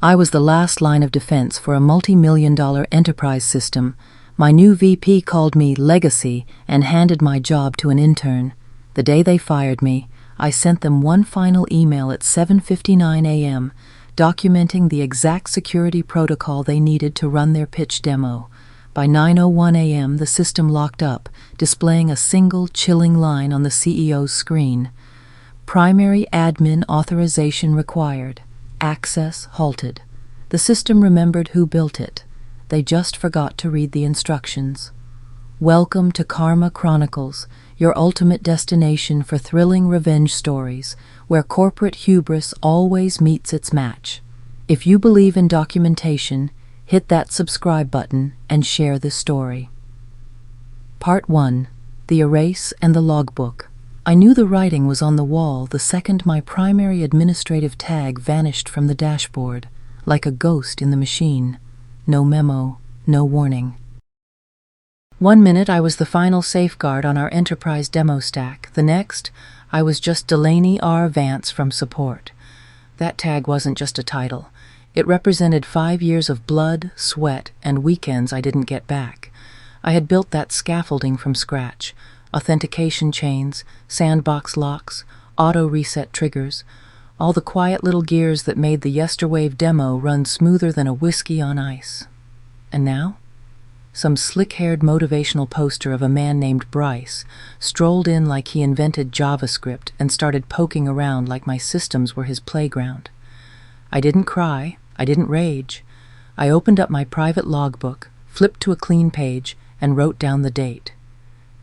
I was the last line of defense for a multi-million-dollar enterprise system. My new VP called me legacy and handed my job to an intern. The day they fired me, I sent them one final email at 7:59 a.m., documenting the exact security protocol they needed to run their pitch demo. By 9:01 a.m., the system locked up, displaying a single chilling line on the CEO's screen. Primary admin authorization required. Access halted. The system remembered who built it. They just forgot to read the instructions. Welcome to Karma Chronicles, your ultimate destination for thrilling revenge stories, where corporate hubris always meets its match. If you believe in documentation, hit that subscribe button and share this story. Part 1. The Erase and the Logbook. I knew the writing was on the wall the second my primary administrative tag vanished from the dashboard, like a ghost in the machine. No memo, no warning. 1 minute I was the final safeguard on our enterprise demo stack. The next, I was just Delaney R. Vance from support. That tag wasn't just a title. It represented 5 years of blood, sweat, and weekends I didn't get back. I had built that scaffolding from scratch. Authentication chains, sandbox locks, auto-reset triggers, all the quiet little gears that made the Yesterwave demo run smoother than a whiskey on ice. And now? Some slick-haired motivational poster of a man named Bryce strolled in like he invented JavaScript and started poking around like my systems were his playground. I didn't cry, I didn't rage. I opened up my private logbook, flipped to a clean page, and wrote down the date.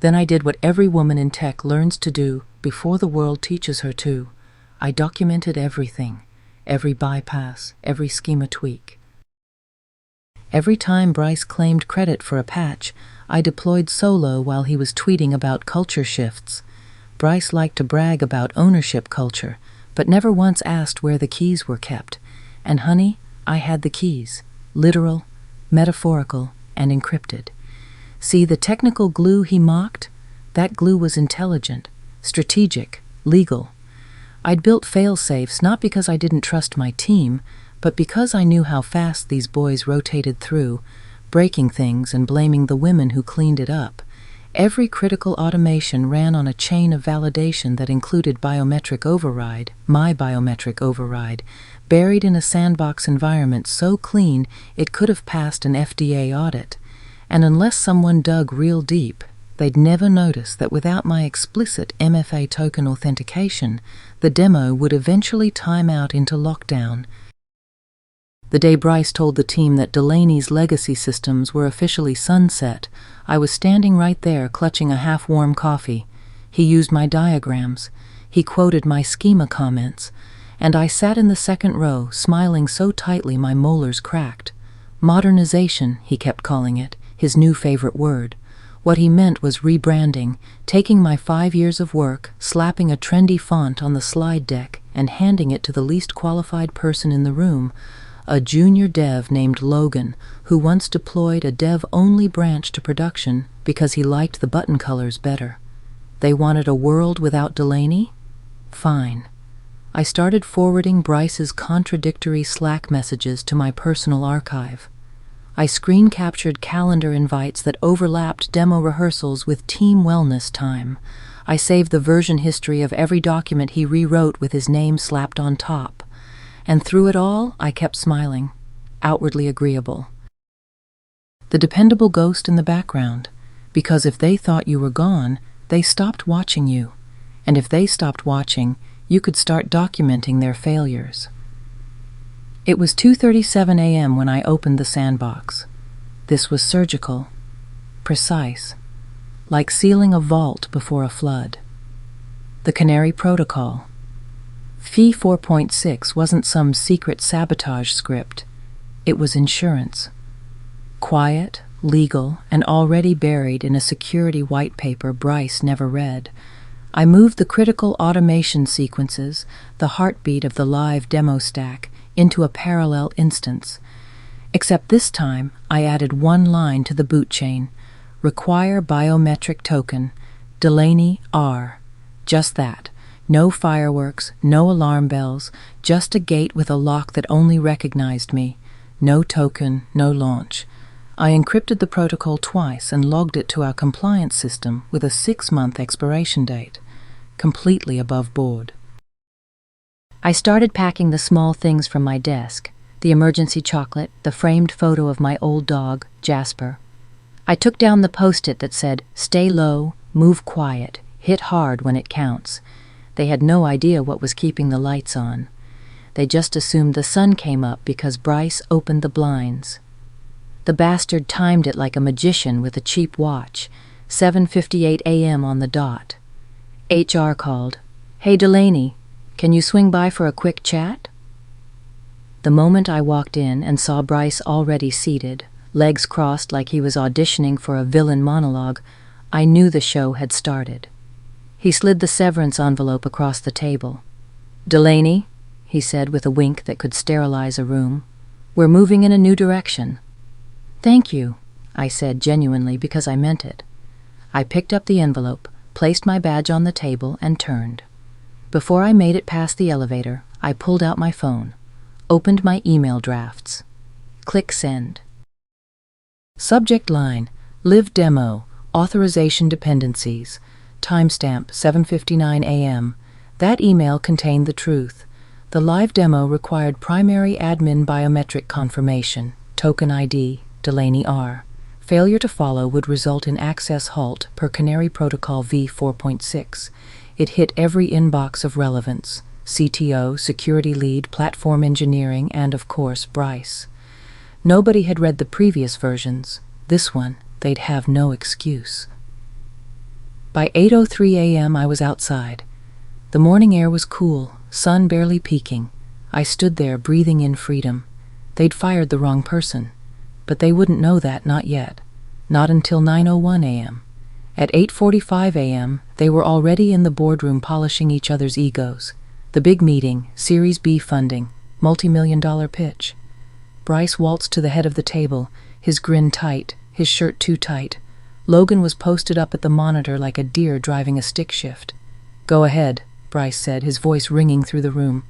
Then I did what every woman in tech learns to do before the world teaches her to. I documented everything, every bypass, every schema tweak. Every time Bryce claimed credit for a patch, I deployed solo while he was tweeting about culture shifts. Bryce liked to brag about ownership culture, but never once asked where the keys were kept. And honey, I had the keys, literal, metaphorical, and encrypted. See, the technical glue he mocked? That glue was intelligent, strategic, legal. I'd built fail-safes not because I didn't trust my team, but because I knew how fast these boys rotated through, breaking things and blaming the women who cleaned it up. Every critical automation ran on a chain of validation that included biometric override, my biometric override, buried in a sandbox environment so clean it could have passed an FDA audit. And unless someone dug real deep, they'd never notice that without my explicit MFA token authentication, the demo would eventually time out into lockdown. The day Bryce told the team that Delaney's legacy systems were officially sunset, I was standing right there clutching a half-warm coffee. He used my diagrams. He quoted my schema comments. And I sat in the second row, smiling so tightly my molars cracked. Modernization, he kept calling it, his new favorite word. What he meant was rebranding, taking my 5 years of work, slapping a trendy font on the slide deck, and handing it to the least qualified person in the room, a junior dev named Logan, who once deployed a dev-only branch to production because he liked the button colors better. They wanted a world without Delaney? Fine. I started forwarding Bryce's contradictory Slack messages to my personal archive. I screen-captured calendar invites that overlapped demo rehearsals with team wellness time. I saved the version history of every document he rewrote with his name slapped on top. And through it all, I kept smiling, outwardly agreeable. The dependable ghost in the background, because if they thought you were gone, they stopped watching you. And if they stopped watching, you could start documenting their failures. It was 2:37 a.m. when I opened the sandbox. This was surgical, precise, like sealing a vault before a flood. The Canary Protocol. Fee 4.6 wasn't some secret sabotage script. It was insurance. Quiet, legal, and already buried in a security white paper Bryce never read. I moved the critical automation sequences, the heartbeat of the live demo stack, into a parallel instance. Except this time, I added one line to the boot chain. Require biometric token, Delaney R. Just that. No fireworks, no alarm bells, just a gate with a lock that only recognized me. No token, no launch. I encrypted the protocol twice and logged it to our compliance system with a 6-month expiration date. Completely above board. I started packing the small things from my desk, the emergency chocolate, the framed photo of my old dog, Jasper. I took down the post-it that said, "Stay low, move quiet, hit hard when it counts." They had no idea what was keeping the lights on. They just assumed the sun came up because Bryce opened the blinds. The bastard timed it like a magician with a cheap watch, 7:58 a.m. on the dot. HR called. "Hey Delaney, can you swing by for a quick chat?" The moment I walked in and saw Bryce already seated, legs crossed like he was auditioning for a villain monologue, I knew the show had started. He slid the severance envelope across the table. "Delaney," he said with a wink that could sterilize a room, "we're moving in a new direction." "Thank you," I said genuinely because I meant it. I picked up the envelope, placed my badge on the table, and turned. Before I made it past the elevator, I pulled out my phone, opened my email drafts. Click send. Subject line, Live Demo, Authorization Dependencies. Timestamp 7:59 a.m. That email contained the truth. The live demo required primary admin biometric confirmation, token ID, Delaney R. Failure to follow would result in access halt per Canary Protocol v4.6. It hit every inbox of relevance: CTO, security lead, platform engineering, and of course, Bryce. Nobody had read the previous versions. This one, they'd have no excuse. By 8:03 a.m. I was outside. The morning air was cool, sun barely peeking. I stood there breathing in freedom. They'd fired the wrong person. But they wouldn't know that, not yet. Not until 9:01 a.m. At 8:45 a.m., they were already in the boardroom polishing each other's egos. The big meeting, Series B funding, multi-million-dollar pitch. Bryce waltzed to the head of the table, his grin tight, his shirt too tight. Logan was posted up at the monitor like a deer driving a stick shift. "Go ahead," Bryce said, his voice ringing through the room.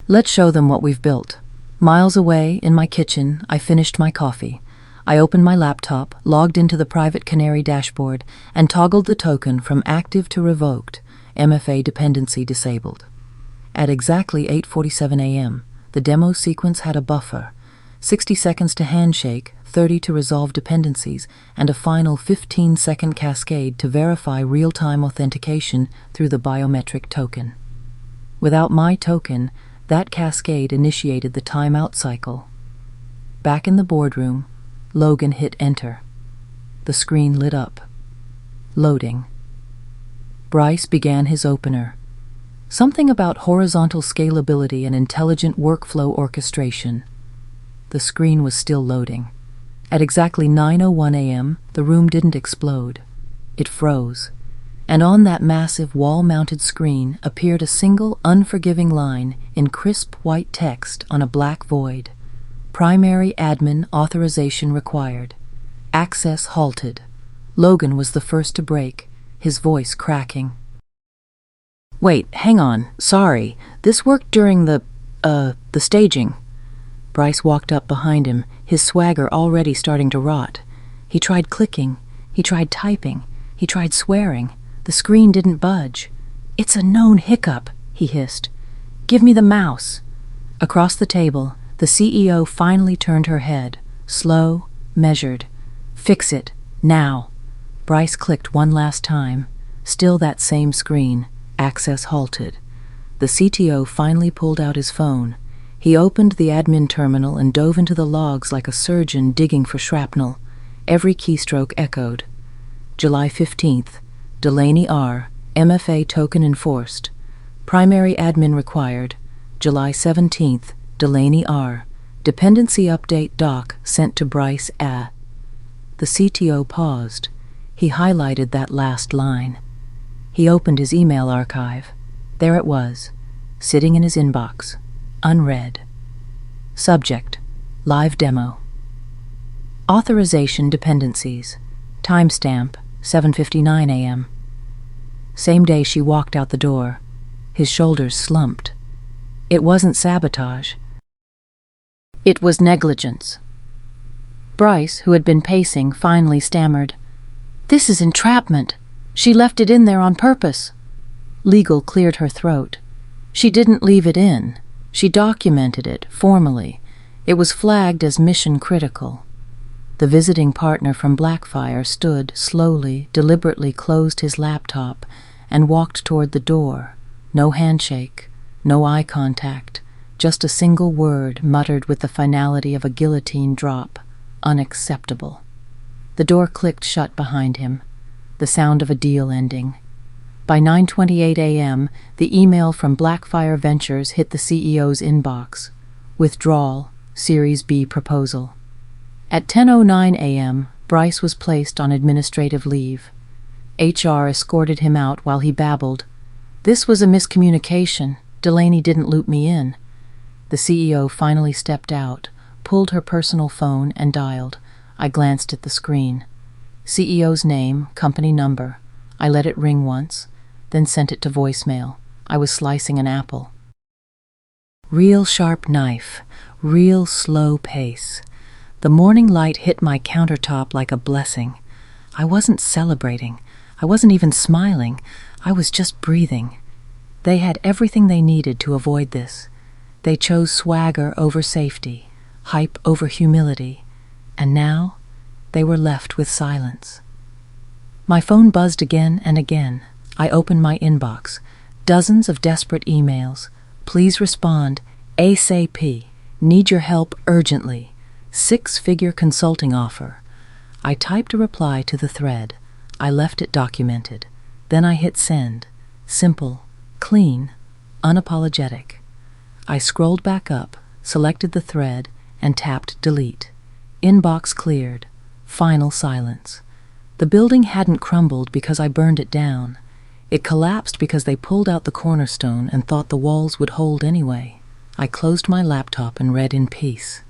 "Let's show them what we've built." Miles away, in my kitchen, I finished my coffee. I opened my laptop, logged into the private Canary dashboard, and toggled the token from active to revoked, MFA dependency disabled. At exactly 8:47 a.m., the demo sequence had a buffer, 60 seconds to handshake, 30 to resolve dependencies, and a final 15-second cascade to verify real-time authentication through the biometric token. Without my token, that cascade initiated the timeout cycle. Back in the boardroom, Logan hit enter. The screen lit up. Loading. Bryce began his opener. Something about horizontal scalability and intelligent workflow orchestration. The screen was still loading. At exactly 9:01 a.m., the room didn't explode. It froze. And on that massive wall-mounted screen appeared a single unforgiving line in crisp white text on a black void. Primary admin authorization required. Access halted. Logan was the first to break, his voice cracking. "Wait, hang on, sorry. This worked during the staging." Bryce walked up behind him, his swagger already starting to rot. He tried clicking, he tried typing, he tried swearing. The screen didn't budge. "It's a known hiccup," he hissed. "Give me the mouse." Across the table, the CEO finally turned her head, slow, measured. "Fix it, now." Bryce clicked one last time. Still that same screen, access halted. The CTO finally pulled out his phone. He opened the admin terminal and dove into the logs like a surgeon digging for shrapnel. Every keystroke echoed. July 15th, Delaney R., MFA token enforced. Primary admin required. July 17th, Delaney R., dependency update doc sent to Bryce A. The CTO paused. He highlighted that last line. He opened his email archive. There it was, sitting in his inbox, unread. Subject, live demo. Authorization dependencies. Timestamp, 7:59 a.m. Same day she walked out the door. His shoulders slumped. It wasn't sabotage. It was negligence. Bryce, who had been pacing, finally stammered, "This is entrapment. She left it in there on purpose." Legal cleared her throat. She didn't leave it in. She documented it, formally. It was flagged as mission critical. The visiting partner from Blackfire stood, slowly, deliberately closed his laptop, and walked toward the door. No handshake, no eye contact, just a single word muttered with the finality of a guillotine drop. Unacceptable. The door clicked shut behind him, the sound of a deal ending. By 9:28 a.m., the email from Blackfire Ventures hit the CEO's inbox. Withdrawal, Series B proposal. At 10:09 a.m., Bryce was placed on administrative leave. HR escorted him out while he babbled, "This was a miscommunication. Delaney didn't loop me in." The CEO finally stepped out, pulled her personal phone, and dialed. I glanced at the screen. CEO's name, company number. I let it ring once, then sent it to voicemail. I was slicing an apple. Real sharp knife, real slow pace. The morning light hit my countertop like a blessing. I wasn't celebrating. I wasn't even smiling. I was just breathing. They had everything they needed to avoid this. They chose swagger over safety, hype over humility, and now they were left with silence. My phone buzzed again and again. I opened my inbox. Dozens of desperate emails. "Please respond. ASAP. Need your help urgently. 6-figure consulting offer." I typed a reply to the thread. I left it documented. Then I hit send. Simple, clean, unapologetic. I scrolled back up, selected the thread, and tapped delete. Inbox cleared. Final silence. The building hadn't crumbled because I burned it down. It collapsed because they pulled out the cornerstone and thought the walls would hold anyway. I closed my laptop and read in peace.